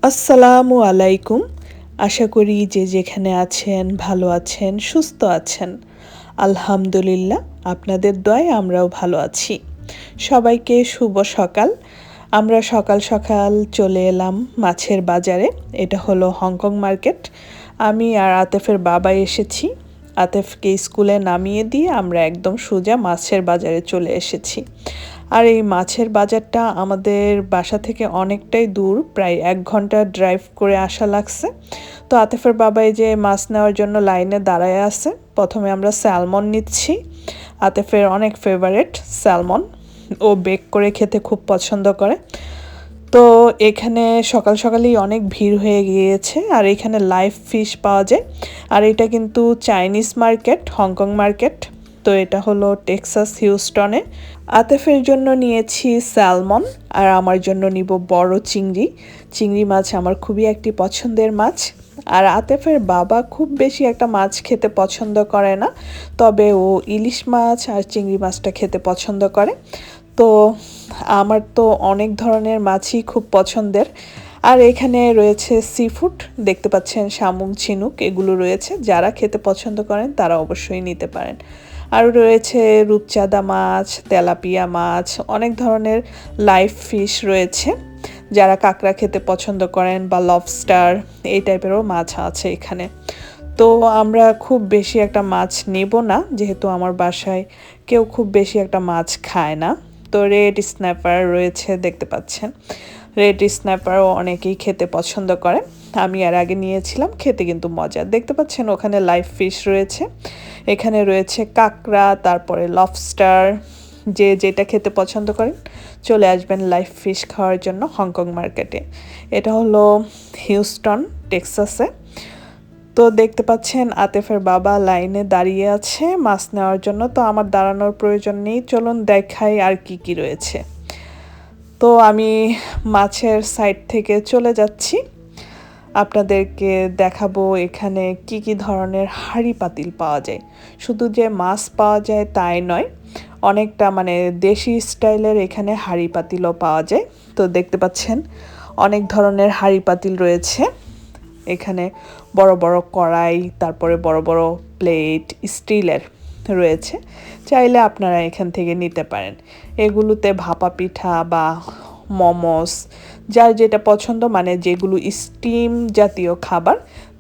আসসালামু আলাইকুম। আশা করি যে যেখানে আছেন ভালো আছেন, সুস্থ আছেন। আলহামদুলিল্লাহ আপনাদের দোয়ায় আমরাও ভালো আছি। সবাইকে শুভ সকাল। আমরা সকাল সকাল চলে এলাম মাছের বাজারে। এটা হলো হংকং মার্কেট। আমি আর আতেফের বাবা এসেছি। আতেফকে স্কুলে নামিয়ে দিয়ে আমরা একদম সোজা মাছের বাজারে চলে এসেছি। আর এই মাছের বাজারটা আমাদের বাসা থেকে অনেকটাই দূর, প্রায় ১ ঘন্টা ড্রাইভ করে আসা লাগছে। তো আতেফের বাবা এই যে মাছ নেওয়ার জন্য লাইনে দাঁড়ায় আছে। প্রথমে আমরা স্যালমন নিচ্ছি। আতেফের অনেক ফেভারিট স্যালমন। ও বেক করে খেতে খুব পছন্দ করে। তো এখানে সকাল সকালেই অনেক ভিড় হয়ে গিয়েছে আর এখানে লাইভ ফিশ পাওয়া যায়। আর এটা কিন্তু চাইনিজ মার্কেট, হংকং মার্কেট। তো এটা হলো টেক্সাস হিউস্টনে। আতেফের জন্য নিয়েছি স্যালমন আর আমার জন্য নিব বড় চিংড়ি। চিংড়ি মাছ আমার খুবই একটি পছন্দের মাছ। আর আতেফের বাবা খুব বেশি একটা মাছ খেতে পছন্দ করে না, তবে ও ইলিশ মাছ আর চিংড়ি মাছটা খেতে পছন্দ করে। তো আমার তো অনেক ধরনের মাছই খুব পছন্দের। আর এখানে রয়েছে সি ফুড, দেখতে পাচ্ছেন শামুক, ঝিনুক এগুলো রয়েছে। যারা খেতে পছন্দ করেন তারা অবশ্যই নিতে পারেন। আর রয়েছে রূপচাঁদা মাছ, তেলাপিয়া মাছ, অনেক ধরনের লাইভ ফিশ রয়েছে। যারা কাঁকড়া খেতে পছন্দ করেন বা লবস্টার এই টাইপেরও মাছ আছে এখানে। তো আমরা খুব বেশি একটা মাছ নেব না, যেহেতু আমার বাসায় কেউ খুব বেশি একটা মাছ খায় না। তো রেড স্ন্যাপার রয়েছে, দেখতে পাচ্ছেন। রেড স্ন্যাপারও অনেকেই খেতে পছন্দ করে। আমি এর আগে নিয়েছিলাম, খেতে কিন্তু মজা। দেখতে পাচ্ছেন ওখানে লাইভ ফিশ রয়েছে। এখানে রয়েছে কাঁকড়া, তারপরে লবস্টার। যে যেটা খেতে পছন্দ করেন চলে আসবেন লাইভ ফিশ খাওয়ার জন্য হংকং মার্কেটে। এটা হলো হিউস্টন, টেক্সাসে। তো দেখতে পাচ্ছেন আতেফের বাবা লাইনে দাঁড়িয়ে আছে মাছ নেওয়ার জন্য। তো আমার দাঁড়ানোর প্রয়োজন নেই, চলুন দেখাই আর কি কি রয়েছে। তো আমি মাছের সাইড থেকে চলে যাচ্ছি, আপনাদেরকে দেখাবো এখানে কি কি ধরনের হাঁড়ি পাতিল পাওয়া যায়। শুধু যে মাছ পাওয়া যায় তাই নয়, অনেকটা মানে দেশি স্টাইলের এখানে হাঁড়ি পাতিলও পাওয়া যায়। তো দেখতে পাচ্ছেন অনেক ধরনের হাঁড়ি পাতিল রয়েছে এখানে। বড় বড় কড়াই, তারপরে বড় বড় প্লেট স্টিলের রয়েছে। চাইলে আপনারা এখান থেকে নিতে পারেন। এগুলোতে ভাপা পিঠা বা মোমোস, যার যেটা পছন্দ, মানে যেগুলো স্টিম জাতীয় খাবার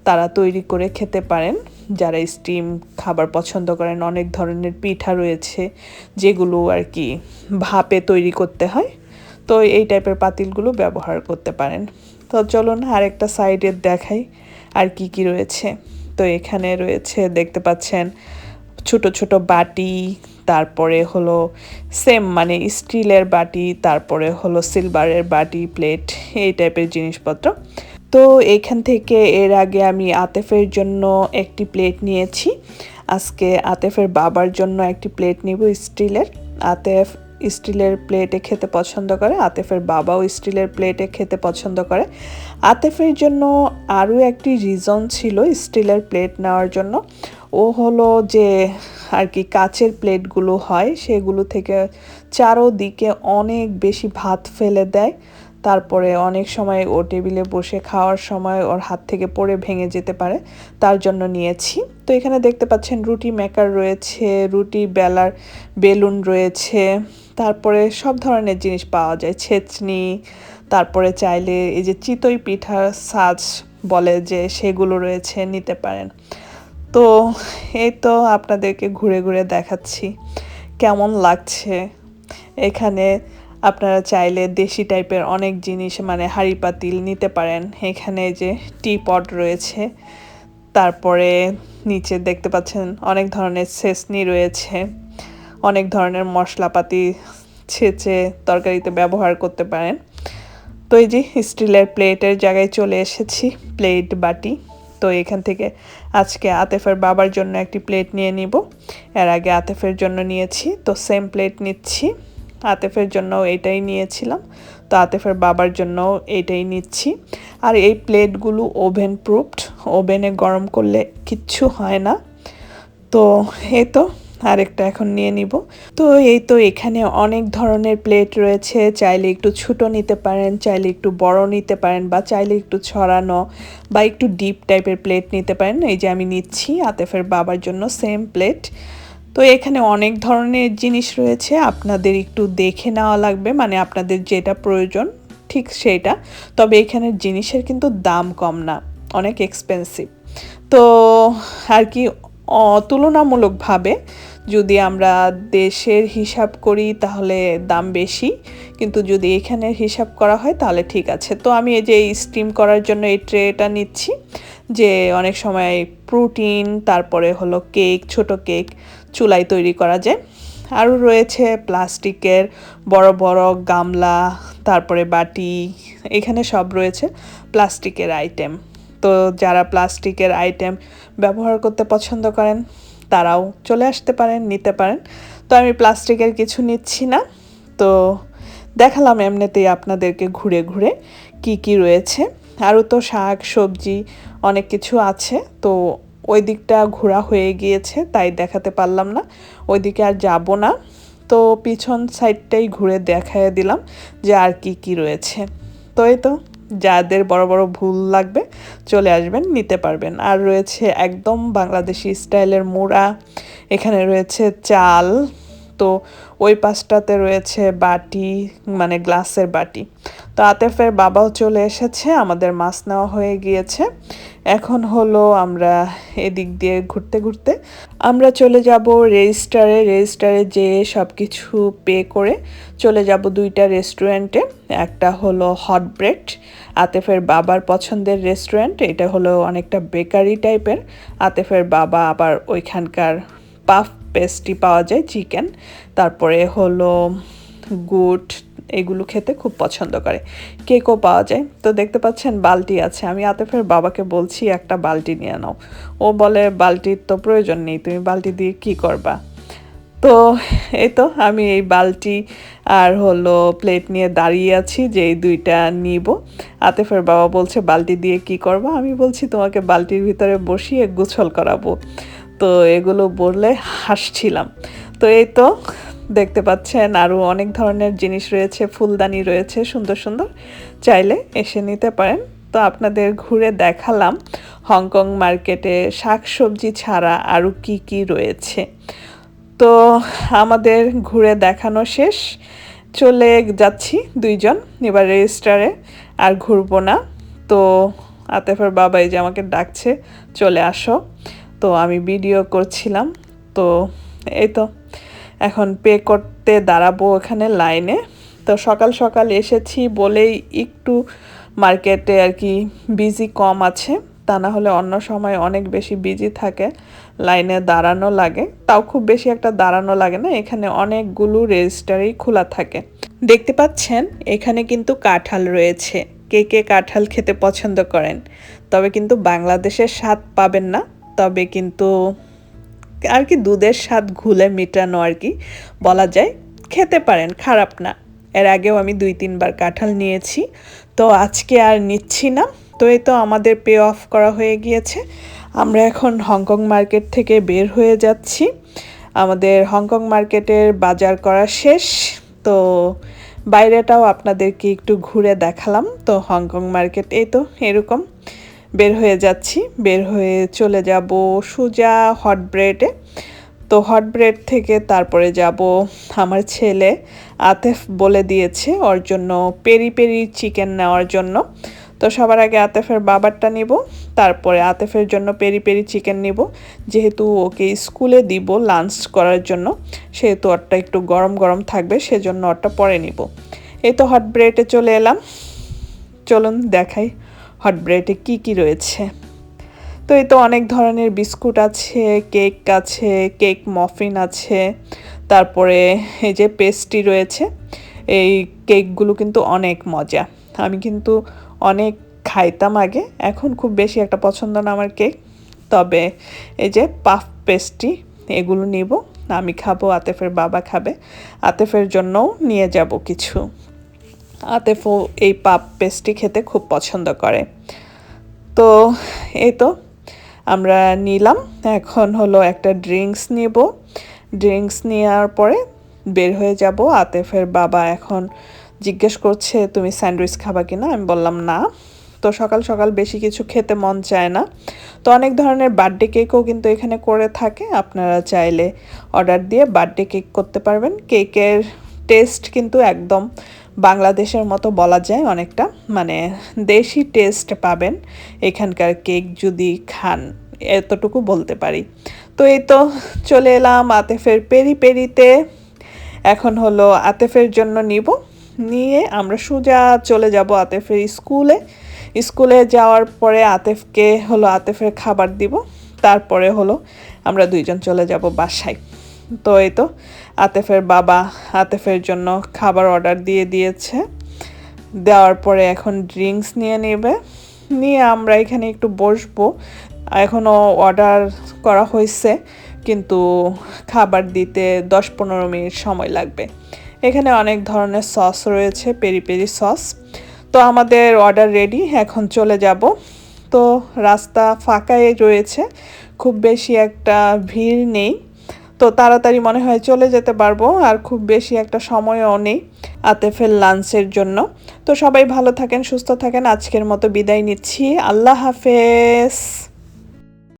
তারা তৈরি করে খেতে পারেন। যারা স্টিম খাবার পছন্দ করেন, অনেক ধরনের পিঠা রয়েছে যেগুলো আর কি ভাপে তৈরি করতে হয়। তো এই টাইপের পাতিলগুলো ব্যবহার করতে পারেন। তো চলুন আরেকটা সাইডে দেখাই আর কি কি রয়েছে। তো এখানে রয়েছে, দেখতে পাচ্ছেন ছোট ছোট বাটি, তারপরে হলো সেম মানে স্টিলের বাটি, তারপরে হলো সিলভারের বাটি, প্লেট, এই টাইপের জিনিসপত্র। তো এইখান থেকে এর আগে আমি আতেফের জন্য একটি প্লেট নিয়েছি। আজকে আতেফের বাবার জন্য একটি প্লেট নিব স্টিলের। আতেফ স্টিলের প্লেটে খেতে পছন্দ করে, আতেফের বাবাও স্টিলের প্লেটে খেতে পছন্দ করে। আতেফের জন্য আরও একটি রিজন ছিল স্টিলের প্লেট নেওয়ার জন্য। ও হলো যে আর কি কাচের প্লেটগুলো হয় সেগুলো থেকে চারোদিকে অনেক বেশি ভাত ফেলে দেয়। তারপরে অনেক সময় ও টেবিলে বসে খাওয়ার সময় ওর হাত থেকে পড়ে ভেঙে যেতে পারে, তার জন্য নিয়েছি। তো এখানে দেখতে পাচ্ছেন রুটি মেকার রয়েছে, রুটি বেলার বেলুন রয়েছে, তারপরে সব ধরনের জিনিস পাওয়া যায়, ছেঁচনি, তারপরে চাইলে এই যে চিতই পিঠার সাজ বলে যে সেগুলো রয়েছে, নিতে পারেন। তো এই তো আপনাদেরকে ঘুরে ঘুরে দেখাচ্ছি কেমন লাগছে। এখানে আপনারা চাইলে দেশি টাইপের অনেক জিনিস মানে হাঁড়ি পাতিল নিতে পারেন। এখানে যে টি পট রয়েছে, তারপরে নিচে দেখতে পাচ্ছেন অনেক ধরনের ছেঁচনি রয়েছে, অনেক ধরনের মশলাপাতি ছেঁচে তরকারিতে ব্যবহার করতে পারেন। তো এই যে স্টিলের প্লেটের জায়গায় চলে এসেছি, প্লেট বাটি। তো এখান থেকে আজকে আতেফের বাবার জন্য একটি প্লেট নিয়ে নিব। এর আগে আতেফের জন্য নিয়েছি, তো সেম প্লেট নিচ্ছি। আতেফের জন্য এইটাই নিয়েছিলাম, তো আতেফের বাবার জন্য এইটাই নিচ্ছি। আর এই প্লেটগুলো ওভেন প্রুফড, ওভেনে গরম করলে কিচ্ছু হয় না। তো এই তো আরেকটা এখন নিয়ে নিব। তো এই তো এখানে অনেক ধরনের প্লেট রয়েছে, চাইলে একটু ছোট নিতে পারেন, চাইলে একটু বড় নিতে পারেন, বা চাইলে একটু ছড়ানো বা একটু ডিপ টাইপের প্লেট নিতে পারেন। এই যে আমি নিচ্ছি আতেফের বাবার জন্য সেম প্লেট। তো এখানে অনেক ধরনের জিনিস রয়েছে, আপনাদের একটু দেখে নেওয়া লাগবে, মানে আপনাদের যেটা প্রয়োজন ঠিক সেইটা। তবে এখানের জিনিসের কিন্তু দাম কম না, অনেক এক্সপেন্সিভ। তো আর কি তুলনামূলকভাবে যদি আমরা দেশের হিসাব করি তাহলে দাম বেশি, কিন্তু যদি এখানের হিসাব করা হয় তাহলে ঠিক আছে। তো আমি এই যে স্টিম করার জন্য এই ট্রেটা নিচ্ছি, যে অনেক সময় প্রোটিন, তারপরে হলো কেক, ছোট কেক চুলায় তৈরি করা যায়। আরও রয়েছে প্লাস্টিকের বড় বড় গামলা, তারপরে বাটি, এখানে সব রয়েছে প্লাস্টিকের আইটেম। তো যারা প্লাস্টিকের আইটেম ব্যবহার করতে পছন্দ করেন তারাও চলে আসতে পারেন, নিতে পারেন। তো আমি প্লাস্টিকের কিছু নিচ্ছি না। তো দেখালাম এমনিতেই আপনাদেরকে ঘুরে ঘুরে কি কি রয়েছে। আরও তো শাক সবজি অনেক কিছু আছে, তো ওই দিকটা ঘোরা হয়ে গিয়েছে তাই দেখাতে পারলাম না, ওই দিকে আর যাব না। তো পিছন সাইডটাই ঘুরে দেখায় দিলাম যে আর কি কি রয়েছে। তো এই তো যাদের বড় বড় ভুল লাগবে চলে আসবেন, নিতে পারবেন। আর রয়েছে একদম বাংলাদেশি স্টাইলের মোড়া, এখানে রয়েছে চাল, তো ওই পাশটাতে রয়েছে বাটি, মানে গ্লাসের বাটি। তো আতেফের বাবাও চলে এসেছে, আমাদের মাছ নেওয়া হয়ে গিয়েছে। এখন হলো আমরা এদিক দিয়ে ঘুরতে ঘুরতে আমরা চলে যাব রেজিস্টারে। রেজিস্টারে যেয়ে সব কিছু পে করে চলে যাব দুইটা রেস্টুরেন্টে। একটা হলো হট ব্রেড, আতেফের বাবার পছন্দের রেস্টুরেন্ট। এটা হলো অনেকটা বেকারি টাইপের। আতেফের বাবা আবার ওইখানকার পাফ পেস্ট্রি পাওয়া যায়, চিকেন, তারপরে হলো গুড, এগুলো খেতে খুব পছন্দ করে। কেকও পাওয়া যায়। তো দেখতে পাচ্ছেন বালতি আছে, আমি আতেফের বাবাকে বলছি একটা বালতি নিয়ে নাও, ও বলে বালতির তো প্রয়োজন নেই, তুমি বালতি দিয়ে কি করবা। তো এই তো আমি এই বালতি আর হলো প্লেট নিয়ে দাঁড়িয়ে আছি যে এই দুইটা নিব। আতেফের বাবা বলছে বালতি দিয়ে কি করবা, আমি বলছি তোমাকে বালতির ভিতরে বসিয়ে গোসল করাবো। তো এগুলো বললে হাসছিলাম। তো এই তো দেখতে পাচ্ছেন আরও অনেক ধরনের জিনিস রয়েছে, ফুলদানি রয়েছে সুন্দর সুন্দর, চাইলে এসে নিতে পারেন। তো আপনাদের ঘুরে দেখালাম হংকং মার্কেটে শাকসবজি ছাড়া আরও কি কি রয়েছে। তো আমাদের ঘুরে দেখানো শেষ, চলে যাচ্ছি দুইজন এবার রেজিস্টারে, আর ঘুরবো না। তো আতেফের বাবা এই যে আমাকে ডাকছে চলে আসো, তো আমি ভিডিও করছিলাম। তো এই তো এখন পে করতে দাঁড়াবো এখানে লাইনে। তো সকাল সকাল এসেছি বলেই একটু মার্কেটে আর কি বিজি কম আছে, তা না হলে অন্য সময় অনেক বেশি বিজি থাকে, লাইনে দাঁড়ানো লাগে। তাও খুব বেশি একটা দাঁড়ানো লাগে না, এখানে অনেকগুলো রেজিস্টারই খোলা থাকে। দেখতে পাচ্ছেন এখানে কিন্তু কাঁঠাল রয়েছে, কে কে কাঁঠাল খেতে পছন্দ করেন। তবে কিন্তু বাংলাদেশের স্বাদ পাবেন না, তবে কিন্তু আর কি দুধের স্বাদ ঘুলে মেটানো আর কি বলা যায়, খেতে পারেন, খারাপ না। এর আগেও আমি 2-3 বার কাঁঠাল নিয়েছি, তো আজকে আর নিচ্ছি না। তো এই তো আমাদের পে অফ করা হয়ে গিয়েছে, আমরা এখন হংকং মার্কেট থেকে বের হয়ে যাচ্ছি। আমাদের হংকং মার্কেটের বাজার করা শেষ। তো বাইরেটাও আপনাদেরকে একটু ঘুরে দেখালাম। তো হংকং মার্কেট এই তো এরকম, বের হয়ে যাচ্ছি, বের হয়ে চলে যাব সোজা হট ব্রেডে। তো হট ব্রেড থেকে তারপরে যাব, আমার ছেলে আতেফ বলে দিয়েছে ওর জন্য পেরি পেরি চিকেন নেওয়ার জন্য। তো সবার আগে আতেফের বাবারটা নিব, তারপরে আতেফের জন্য পেরি পেরি চিকেন নিব, যেহেতু ওকে স্কুলে দিব লাঞ্চ করার জন্য, সেহেতু ওরটা একটু গরম গরম থাকবে, সেজন্য ওরটা পরে নিব। এই তো হট ব্রেডে চলে এলাম, চলুন দেখাই হট ব্রেডে কি কি রয়েছে। তো এই তো অনেক ধরনের বিস্কুট আছে, কেক আছে, কেক মফিন আছে, তারপরে এই যে পেস্ট্রি রয়েছে। এই কেকগুলো কিন্তু অনেক মজা, আমি কিন্তু অনেক খাইতাম আগে, এখন খুব বেশি একটা পছন্দ না আমার কেক। তবে এই যে পাফ পেস্ট্রি এগুলো নিব, আমি খাবো, আতেফের বাবা খাবে, আতেফের জন্যও নিয়ে যাব কিছু। আতেফও এই পাফ পেস্ট্রি খেতে খুব পছন্দ করে। তো এই তো আমরা নিলাম, এখন হলো একটা ড্রিঙ্কস নিব, ড্রিঙ্কস নেওয়ার পরে বের হয়ে যাব। আতেফের বাবা এখন জিজ্ঞেস করছে তুমি স্যান্ডউইচ খাবা কিনা, আমি বললাম না। তো সকাল সকাল বেশি কিছু খেতে মন চায় না। তো অনেক ধরনের বার্থডে কেকও কিন্তু এখানে করে থাকে, আপনারা চাইলে অর্ডার দিয়ে বার্থডে কেক করতে পারবেন। কেকের টেস্ট কিন্তু একদম বাংলাদেশের মতো বলা যায়, অনেকটা মানে দেশি টেস্ট পাবেন এখানকার কেক যদি খান, এতটুকু বলতে পারি। তো এই তো চলে এলাম আতেফের পেরি পেরিতে। এখন হলো আতেফের জন্য নিয়ে আমরা সোজা চলে যাব আতেফের স্কুলে। স্কুলে যাওয়ার পরে আতেফকে হলো আতেফের খাবার দিব, তারপরে হলো আমরা দুইজন চলে যাব বাসায়। তো এই তো আতেফের বাবা আতেফের জন্য খাবার অর্ডার দিয়ে দিয়েছে। দেওয়ার পরে এখন ড্রিঙ্কস নিয়ে আমরা এখানে একটু বসবো। এখনও অর্ডার করা হয়েছে, কিন্তু খাবার দিতে 10-15 মিনিট সময় লাগবে। এখানে অনেক ধরনের সস রয়েছে, পেরি পেরি সস। তো আমাদের অর্ডার রেডি, এখন চলে যাব। তো রাস্তা ফাঁকাই রয়েছে, খুব বেশি একটা ভিড় নেই। তো তাড়াতাড়ি মনে হয় চলে যেতে পারবো, আর খুব বেশি একটা সময়ও নেই আতেফের লাঞ্চের জন্য। তো সবাই ভালো থাকেন, সুস্থ থাকেন, আজকের মতো বিদায় নিচ্ছি। আল্লাহ হাফেজ।